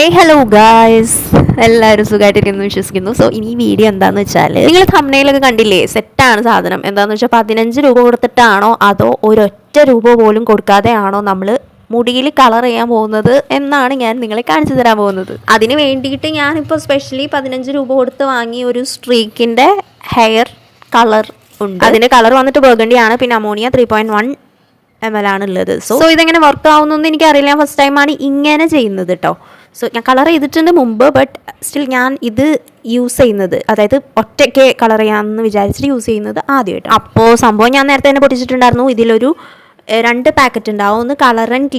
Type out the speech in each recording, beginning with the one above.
Hi hello guys, എല്ലാവരും സുഖമായിട്ടിരിക്കുന്നു വിശ്വസിക്കുന്നു. സോ ഇനി ഈ വീഡിയോ എന്താണെന്ന് വെച്ചാൽ, നിങ്ങൾ തംബ്നെയിലൊക്കെ കണ്ടില്ലേ, സെറ്റാണ് സാധനം. എന്താണെന്ന് വെച്ചാൽ 15 രൂപ കൊടുത്തിട്ടാണോ അതോ ഒരൊറ്റ രൂപ പോലും കൊടുക്കാതെ ആണോ നമ്മൾ മുടിയിൽ കളർ ചെയ്യാൻ പോകുന്നത് എന്നാണ് ഞാൻ നിങ്ങളെ കാണിച്ചു തരാൻ പോകുന്നത്. അതിന് വേണ്ടിയിട്ട് ഞാനിപ്പോൾ സ്പെഷ്യലി 15 രൂപ കൊടുത്ത് വാങ്ങിയ ഒരു സ്ട്രീക്കിൻ്റെ ഹെയർ കളർ ഉണ്ട്. അതിൻ്റെ കളർ വന്നിട്ട് ബർഗണ്ടിയാണ്. പിന്നെ അമോണിയ 3.1 ml ആണുള്ളത്. സോ ഇതെങ്ങനെ വർക്ക് ആവുന്നതെന്ന് എനിക്കറിയില്ല. ഞാൻ ഫസ്റ്റ് ടൈമാണ് ഇങ്ങനെ ചെയ്യുന്നത് കേട്ടോ. സോ ഞാൻ കളർ ചെയ്തിട്ടുണ്ട് മുമ്പ്, ബട്ട് സ്റ്റിൽ ഞാൻ ഇത് യൂസ് ചെയ്യുന്നത്, അതായത് ഒറ്റയ്ക്ക് കളർ ചെയ്യാമെന്ന് വിചാരിച്ചിട്ട് യൂസ് ചെയ്യുന്നത് ആദ്യമായിട്ട്. അപ്പോൾ സംഭവം ഞാൻ നേരത്തെ തന്നെ പൊട്ടിച്ചിട്ടുണ്ടായിരുന്നു. ഇതിലൊരു 2 പാക്കറ്റ് ഉണ്ടാവും. ഒന്ന് കളർ ആൻഡ്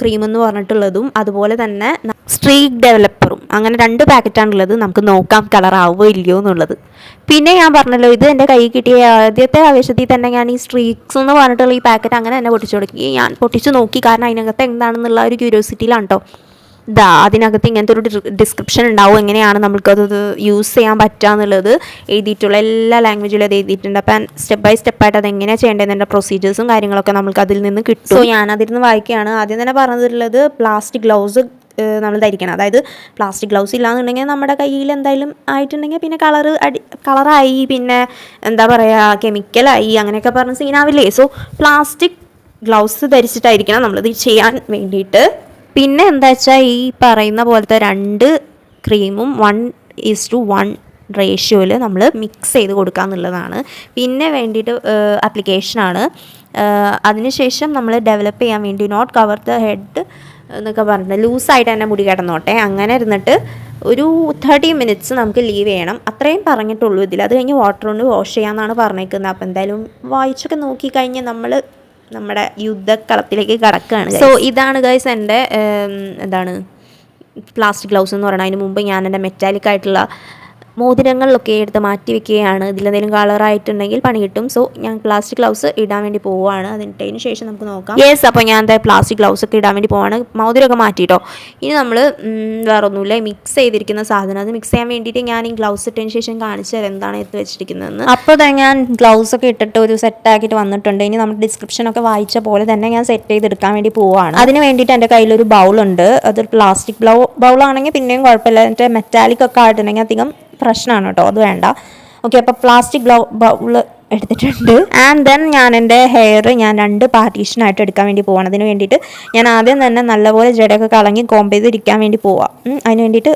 ക്രീം എന്ന് പറഞ്ഞിട്ടുള്ളതും അതുപോലെ തന്നെ സ്ട്രീക്ക് ഡെവലപ്പറും. അങ്ങനെ 2 പാക്കറ്റാണുള്ളത്. നമുക്ക് നോക്കാം കളർ ആവുമോ ഇല്ലയോ എന്നുള്ളത്. പിന്നെ ഞാൻ പറഞ്ഞല്ലോ, ഇത് എൻ്റെ കയ്യിൽ കിട്ടിയ ആദ്യത്തെ ആവേശത്തിൽ തന്നെ ഞാൻ ഈ സ്ട്രീക്സ് എന്ന് പറഞ്ഞിട്ടുള്ള ഈ പാക്കറ്റ് അങ്ങനെ തന്നെ പൊട്ടിച്ചു കൊടുക്കി. ഞാൻ പൊട്ടിച്ച് നോക്കി, കാരണം അതിനകത്ത് എന്താണെന്നുള്ള ഒരു ക്യൂരിയോസിറ്റിയിലാണ് കേട്ടോ. അതിനകത്ത് ഇങ്ങനത്തെ ഒരു ഡിസ്ക്രിപ്ഷൻ ഉണ്ടാവും, എങ്ങനെയാണ് നമുക്കത് യൂസ് ചെയ്യാൻ പറ്റുക എന്നുള്ളത് എഴുതിയിട്ടുള്ള എല്ലാ ലാംഗ്വേജിലും അത് എഴുതിയിട്ടുണ്ട്. അപ്പം സ്റ്റെപ്പ് ബൈ സ്റ്റെപ്പായിട്ട് അത് എങ്ങനെയാണ് ചെയ്യേണ്ടതിൻ്റെ പ്രൊസീജിയേഴ്സും കാര്യങ്ങളൊക്കെ നമുക്ക് അതിൽ നിന്ന് കിട്ടും. സോ ഞാനതിൽ നിന്ന് വായിക്കുകയാണ്. ആദ്യം തന്നെ പറഞ്ഞിട്ടുള്ളത് പ്ലാസ്റ്റിക് ഗ്ലൗസ് നമ്മൾ ധരിക്കണം. അതായത് പ്ലാസ്റ്റിക് ഗ്ലൗസ് ഇല്ലാന്നുണ്ടെങ്കിൽ നമ്മുടെ കയ്യിൽ എന്തായാലും ആയിട്ടുണ്ടെങ്കിൽ പിന്നെ കളറായി, പിന്നെ എന്താ പറയുക, കെമിക്കലായി, അങ്ങനെയൊക്കെ പറഞ്ഞ് സീനാവില്ലേ. സോ പ്ലാസ്റ്റിക് ഗ്ലൗസ് ധരിച്ചിട്ടായിരിക്കണം നമ്മളിത് ചെയ്യാൻ വേണ്ടിയിട്ട്. പിന്നെ എന്താ വെച്ചാൽ ഈ പറയുന്ന പോലത്തെ 2 ക്രീമും 1:1 റേഷ്യോയിൽ നമ്മൾ മിക്സ് ചെയ്ത് കൊടുക്കുക എന്നുള്ളതാണ്. പിന്നെ വേണ്ടിയിട്ട് ആപ്ലിക്കേഷനാണ്. അതിനുശേഷം നമ്മൾ ഡെവലപ്പ് ചെയ്യാൻ വേണ്ടി നോട്ട് കവർ ദ ഹെഡ് എന്നൊക്കെ പറഞ്ഞിട്ട് ലൂസായിട്ട് തന്നെ മുടി കിടന്നോട്ടെ, അങ്ങനെ ഇരുന്നിട്ട് ഒരു 30 മിനിറ്റ്സ് നമുക്ക് ലീവ് ചെയ്യണം. അത്രയും പറഞ്ഞിട്ടുള്ളൂ ഇതിൽ. അത് കഴിഞ്ഞ് വാട്ടർ കൊണ്ട് വാഷ് ചെയ്യാമെന്നാണ് പറഞ്ഞേക്കുന്നത്. അപ്പോൾ എന്തായാലും വായിച്ചൊക്കെ നോക്കിക്കഴിഞ്ഞാൽ നമ്മൾ നമ്മുടെ യുദ്ധക്കളത്തിലേക്ക് കടക്കുകയാണ്. സോ ഇതാണ് ഗൈസ് എൻ്റെ എന്താണ് പ്ലാസ്റ്റിക് ഗ്ലൗസ് എന്ന് പറയുന്നത്. അതിന് മുമ്പ് ഞാൻ എൻ്റെ മെറ്റാലിക് ആയിട്ടുള്ള മോതിരങ്ങളിലൊക്കെ എടുത്ത് മാറ്റി വെക്കുകയാണ്. ഇതിലെന്തെങ്കിലും കളറായിട്ടുണ്ടെങ്കിൽ പണി കിട്ടും. സോ ഞാൻ പ്ലാസ്റ്റിക് ഗ്ലൗസ് ഇടാൻ വേണ്ടി പോവുകയാണ്. അതിന് ശേഷം നമുക്ക് നോക്കാം. യെസ്, അപ്പോൾ ഞാൻ എന്താ പ്ലാസ്റ്റിക് ഗ്ലൗസ് ഒക്കെ ഇടാൻ വേണ്ടി പോവാണ്. മോതിരമൊക്കെ മാറ്റിയിട്ടോ. ഇനി നമ്മൾ വേറെ ഒന്നുമില്ല, മിക്സ് ചെയ്തിരിക്കുന്ന സാധനം. അത് മിക്സ് ചെയ്യാൻ വേണ്ടിയിട്ട് ഞാൻ ഈ ഗ്ലൗസ് ഇട്ടതിന് ശേഷം കാണിച്ചു തരാം എന്താണ് എടുത്ത് വെച്ചിരിക്കുന്നതെന്ന്. അപ്പോൾ തന്നെ ഞാൻ ഗ്ലൗസ് ഒക്കെ ഇട്ടിട്ട് ഒരു സെറ്റാക്കിയിട്ട് വന്നിട്ടുണ്ട്. ഇനി നമ്മുടെ ഡിസ്ക്രിപ്ഷനൊക്കെ വായിച്ച പോലെ തന്നെ ഞാൻ സെറ്റ് ചെയ്തെടുക്കാൻ വേണ്ടി പോവുകയാണ്. അതിന് വേണ്ടിയിട്ട് എൻ്റെ കയ്യിലൊരു ബൗളുണ്ട്. അതൊരു പ്ലാസ്റ്റിക് ബൗളാണെങ്കിൽ പിന്നെയും കുഴപ്പമില്ല. എൻ്റെ മെറ്റാലിക് ഒക്കെ ആയിട്ടുണ്ടെങ്കിൽ അധികം പ്രശ്നമാണ് കേട്ടോ, അത് വേണ്ട. ഓക്കെ, അപ്പോൾ പ്ലാസ്റ്റിക് ബൗൾ എടുത്തിട്ടുണ്ട്. ആൻഡ് ദെൻ ഞാൻ എൻ്റെ ഹെയർ 2 പാർട്ടീഷനായിട്ട് എടുക്കാൻ വേണ്ടി പോവാണ്. അതിന് വേണ്ടിയിട്ട് ഞാൻ ആദ്യം തന്നെ നല്ലപോലെ ജടയൊക്കെ കളഞ്ഞ് കോംപ് ചെയ്തിരിക്കാൻ വേണ്ടി പോവാം. അതിന് വേണ്ടിയിട്ട്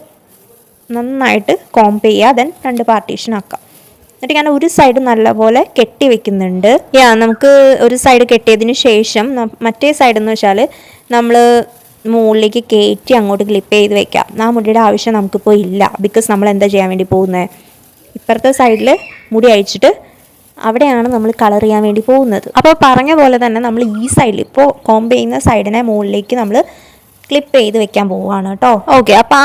നന്നായിട്ട് കോംപ് ചെയ്യുക, ദെൻ 2 പാർട്ടീഷനാക്കാം. എന്നിട്ട് ഞാൻ ഒരു സൈഡ് നല്ലപോലെ കെട്ടി വെക്കുന്നുണ്ട്. നമുക്ക് ഒരു സൈഡ് കെട്ടിയതിന് ശേഷം മറ്റേ സൈഡ് എന്ന് വെച്ചാൽ നമ്മൾ മുകളിലേക്ക് കയറ്റി അങ്ങോട്ട് ക്ലിപ്പ് ചെയ്ത് വെക്കാം. ആ മുടിയുടെ ആവശ്യം നമുക്കിപ്പോൾ ഇല്ല. ബിക്കോസ് നമ്മൾ എന്താ ചെയ്യാൻ വേണ്ടി പോകുന്നത്, ഇപ്പുറത്തെ സൈഡിൽ മുടി അഴിച്ചിട്ട് അവിടെയാണ് നമ്മൾ കളർ ചെയ്യാൻ വേണ്ടി പോകുന്നത്. അപ്പോൾ പറഞ്ഞ പോലെ തന്നെ നമ്മൾ ഈ സൈഡിൽ ഇപ്പോൾ കോംബ് ചെയ്യുന്ന സൈഡിനെ മുകളിലേക്ക് നമ്മൾ ക്ലിപ്പ് ചെയ്ത് വെക്കാൻ പോവുകയാണ് കേട്ടോ. ഓക്കെ, അപ്പോൾ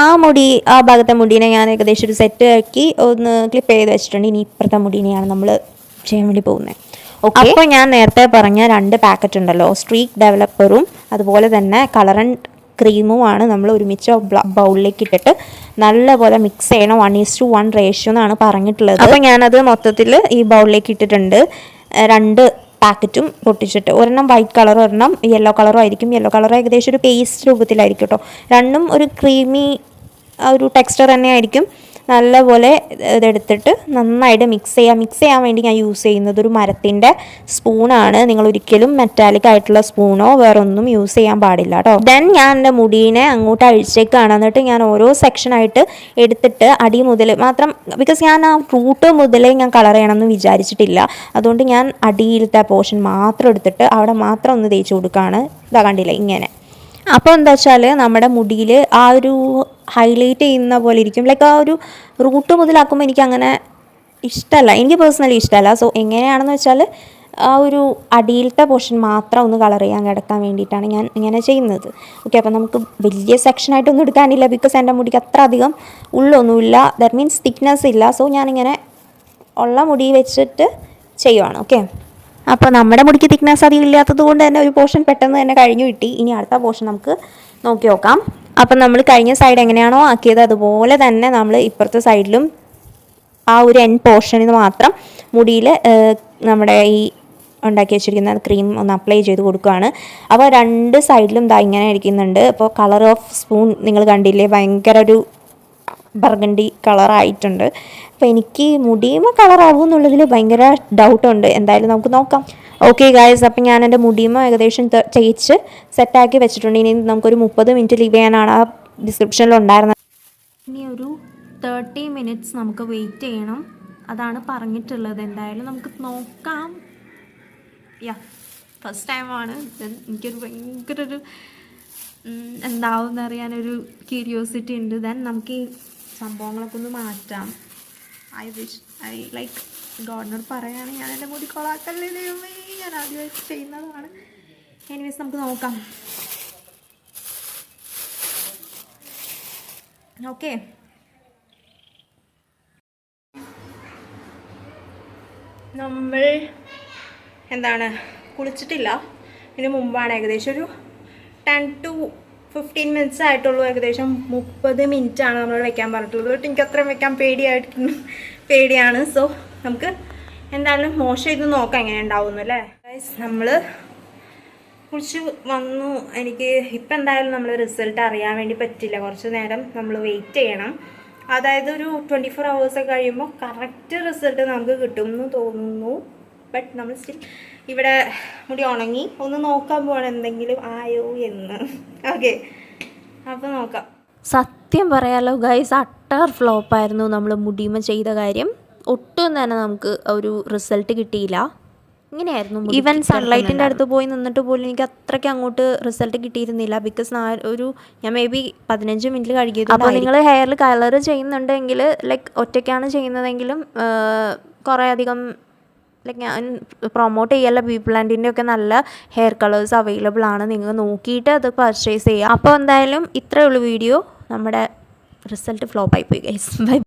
ആ ഭാഗത്തെ മുടീനെ ഞാൻ ഏകദേശം ഒരു സെറ്റ് ആക്കി ഒന്ന് ക്ലിപ്പ് ചെയ്ത് വെച്ചിട്ടുണ്ട്. ഇനി ഇപ്പുറത്തെ മുടീനെയാണ് നമ്മൾ ചെയ്യാൻ വേണ്ടി പോകുന്നത്. ഓക്കെ, അപ്പോൾ ഞാൻ നേരത്തെ പറഞ്ഞ 2 പാക്കറ്റ് ഉണ്ടല്ലോ, സ്ട്രീക്ക് ഡെവലപ്പറും അതുപോലെ തന്നെ കളർ ആൻഡ് ക്രീമുമാണ് നമ്മൾ ഒരുമിച്ച് ബൗളിലേക്ക് ഇട്ടിട്ട് നല്ലപോലെ മിക്സ് ചെയ്യണം. 1:1 റേഷ്യോ എന്നാണ് പറഞ്ഞിട്ടുള്ളത്. അപ്പോൾ ഞാനത് മൊത്തത്തിൽ ഈ ബൗളിലേക്ക് ഇട്ടിട്ടുണ്ട്. 2 പാക്കറ്റും പൊട്ടിച്ചിട്ട്, ഒരെണ്ണം വൈറ്റ് കളറും ഒരെണ്ണം യെല്ലോ കളറും ആയിരിക്കും. യെല്ലോ കളർ ഏകദേശം ഒരു പേസ്റ്റ് രൂപത്തിലായിരിക്കും കേട്ടോ. രണ്ടും ഒരു ക്രീമി ഒരു ടെക്സ്ചർ തന്നെ ആയിരിക്കും. നല്ലപോലെ ഇതെടുത്തിട്ട് നന്നായിട്ട് മിക്സ് ചെയ്യാൻ വേണ്ടി ഞാൻ യൂസ് ചെയ്യുന്നത് ഒരു മരത്തിൻ്റെ സ്പൂണാണ്. നിങ്ങൾ ഒരിക്കലും മെറ്റാലിക് ആയിട്ടുള്ള സ്പൂണോ വേറെ ഒന്നും യൂസ് ചെയ്യാൻ പാടില്ല കേട്ടോ. ദെൻ ഞാൻ എൻ്റെ മുടീനെ അങ്ങോട്ട് അഴിച്ചേക്കാണ്. എന്നിട്ട് ഞാൻ ഓരോ സെക്ഷനായിട്ട് എടുത്തിട്ട് അടി മുതൽ മാത്രം, ബിക്കോസ് ഞാൻ ആ റൂട്ട് മുതലേ ഞാൻ കളർ ചെയ്യണമെന്ന് വിചാരിച്ചിട്ടില്ല. അതുകൊണ്ട് ഞാൻ അടിയിലത്തെ പോർഷൻ മാത്രം എടുത്തിട്ട് അവിടെ മാത്രം ഒന്ന് തേച്ച് കൊടുക്കുകയാണ്. ഇതാ കണ്ടില്ലേ ഇങ്ങനെ. അപ്പോൾ എന്താ വെച്ചാൽ നമ്മുടെ മുടിയിൽ ആ ഒരു ഹൈലൈറ്റ് ചെയ്യുന്ന പോലെ ഇരിക്കും. ലൈക്ക് ആ ഒരു റൂട്ട് മുതലാക്കുമ്പോൾ എനിക്ക് അങ്ങനെ ഇഷ്ടമല്ല, എനിക്ക് പേഴ്സണലി ഇഷ്ടമല്ല. സോ എങ്ങനെയാണെന്ന് വെച്ചാൽ ആ ഒരു അടിയിലത്തെ പോർഷൻ മാത്രം ഒന്ന് കളർ ചെയ്യാൻ കിടക്കാൻ വേണ്ടിയിട്ടാണ് ഞാൻ ഇങ്ങനെ ചെയ്യുന്നത്. ഓക്കെ, അപ്പോൾ നമുക്ക് വലിയ സെക്ഷനായിട്ടൊന്നും എടുക്കാനില്ല, ബിക്കോസ് എൻ്റെ മുടിക്ക് അത്ര അധികം ഉള്ളൊന്നുമില്ല, ദാറ്റ് മീൻസ് തിക്നെസ് ഇല്ല. സോ ഞാനിങ്ങനെ ഉള്ള മുടി വെച്ചിട്ട് ചെയ്യുവാണ്. ഓക്കെ, അപ്പോൾ നമ്മുടെ മുടിക്ക് തിക്നെസ് അധികം ഇല്ലാത്തത് കൊണ്ട് തന്നെ ഒരു പോർഷൻ പെട്ടെന്ന് തന്നെ കഴിഞ്ഞു കിട്ടി. ഇനി അടുത്ത പോർഷൻ നമുക്ക് നോക്കി നോക്കാം. അപ്പം നമ്മൾ കഴിഞ്ഞ സൈഡ് എങ്ങനെയാണോ ആക്കിയത് അതുപോലെ തന്നെ നമ്മൾ ഇപ്പുറത്തെ സൈഡിലും ആ ഒരു എൻഡ് പോർഷനിൽ മാത്രം മുടിയിൽ നമ്മുടെ ഈ ഉണ്ടാക്കി വെച്ചിരിക്കുന്ന ക്രീം ഒന്ന് അപ്ലൈ ചെയ്ത് കൊടുക്കുകയാണ്. അപ്പോൾ 2 സൈഡിലും ഇതാ ഇങ്ങനെ ഇരിക്കുന്നുണ്ട്. അപ്പോൾ കളർ ഓഫ് സ്പൂൺ നിങ്ങൾ കണ്ടില്ലേ, ഭയങ്കര ഒരു ബർഗണ്ടി കളറായിട്ടുണ്ട്. അപ്പോൾ എനിക്ക് മുടിയുമ കളറാവും എന്നുള്ളതിൽ ഭയങ്കര ഡൗട്ടുണ്ട്. എന്തായാലും നമുക്ക് നോക്കാം. ഓക്കെ ഗായ്സ്, അപ്പം ഞാൻ എൻ്റെ മുടിയുമ ഏകദേശം തേച്ച് സെറ്റാക്കി വെച്ചിട്ടുണ്ട്. ഇനി നമുക്കൊരു 30 മിനിറ്റ് ലീവ് ചെയ്യാനാണ് ആ ഡിസ്ക്രിപ്ഷനിൽ ഉണ്ടായിരുന്നത്. ഇനി ഒരു 30 മിനിറ്റ്സ് നമുക്ക് വെയിറ്റ് ചെയ്യണം, അതാണ് പറഞ്ഞിട്ടുള്ളത്. എന്തായാലും നമുക്ക് നോക്കാം. ഫസ്റ്റ് ടൈമാണ്. എനിക്കൊരു ഭയങ്കര ഒരു എന്താവും അറിയാനൊരു ക്യൂരിയോസിറ്റി ഉണ്ട്. ദെൻ നമുക്ക് ഈ സംഭവങ്ങളൊക്കെ ഒന്ന് മാറ്റാം. ഐ ലൈക്ക് ഗോഡിനോട് പറയുകയാണെങ്കിൽ ഞാൻ എൻ്റെ മുടി കൊളാക്കല്ലേ ദൈവമേ, ഞാൻ ആദ്യമായിട്ട് ചെയ്യുന്നതാണ്. എനിവേസ് നമുക്ക് നോക്കാം. ഓക്കെ, നമ്മൾ എന്താണ് കുളിച്ചിട്ടില്ല. ഇതിന് മുമ്പാണ് ഏകദേശം ഒരു 10 to 15 മിനിറ്റ്സ് ആയിട്ടുള്ളൂ. ഏകദേശം 30 മിനിറ്റാണ് നമ്മൾ വെക്കാൻ പറഞ്ഞിട്ടുള്ളത്. എനിക്ക് അത്രയും വെക്കാൻ പേടിയാണ്. സോ നമുക്ക് എന്തായാലും മോശം ഇത് നോക്കാം എങ്ങനെ ഉണ്ടാവുന്നു അല്ലേ. നമ്മൾ കുളിച്ച് വന്നു. എനിക്ക് ഇപ്പം എന്തായാലും നമ്മൾ റിസൾട്ട് അറിയാൻ വേണ്ടി പറ്റില്ല. കുറച്ച് നേരം നമ്മൾ വെയിറ്റ് ചെയ്യണം. അതായത് ഒരു 24 hours കഴിയുമ്പോൾ കറക്റ്റ് റിസൾട്ട് നമുക്ക് കിട്ടുമെന്ന് തോന്നുന്നു. ബട്ട് നമ്മൾ സ്റ്റിൽ ഇവിടെ മുടി ഉണങ്ങി ഒന്ന് നോക്കാൻ പോകണം എന്തെങ്കിലും ആയോ എന്ന്. ഓക്കെ, അപ്പോൾ നോക്കാം. സത്യം പറയാലോ ഗൈസ്, അട്ടർ ഫ്ലോപ്പായിരുന്നു നമ്മൾ മുടിമ ചെയ്ത കാര്യം. ഒട്ടും തന്നെ നമുക്ക് ഒരു റിസൾട്ട് കിട്ടിയില്ല. ഇങ്ങനെയായിരുന്നു. ഈവൻ സൺലൈറ്റിൻ്റെ അടുത്ത് പോയി നിന്നിട്ട് പോലും എനിക്ക് അത്രയ്ക്ക് അങ്ങോട്ട് റിസൾട്ട് കിട്ടിയിരുന്നില്ല. ബിക്കോസ് ഞാൻ മേ ബി 15 മിനിറ്റിൽ കഴിക്കും. അപ്പോൾ നിങ്ങൾ ഹെയറിൽ കളർ ചെയ്യുന്നുണ്ടെങ്കിൽ ലൈക്ക് ഒറ്റയ്ക്കാണ് ചെയ്യുന്നതെങ്കിലും കുറേ അധികം ലൈക്ക് ഞാൻ പ്രൊമോട്ട് ചെയ്യല്ല, ബി പ്ലാന്റിൻ്റെ ഒക്കെ നല്ല ഹെയർ കളേഴ്സ് അവൈലബിൾ ആണ്. നിങ്ങൾ നോക്കിയിട്ട് അത് പർച്ചേസ് ചെയ്യുക. അപ്പോൾ എന്തായാലും ഇത്രയേ ഉള്ളൂ വീഡിയോ. നമ്മുടെ റിസൾട്ട് ഫ്ലോപ്പായി പോയി ഗൈസ്. ബൈ.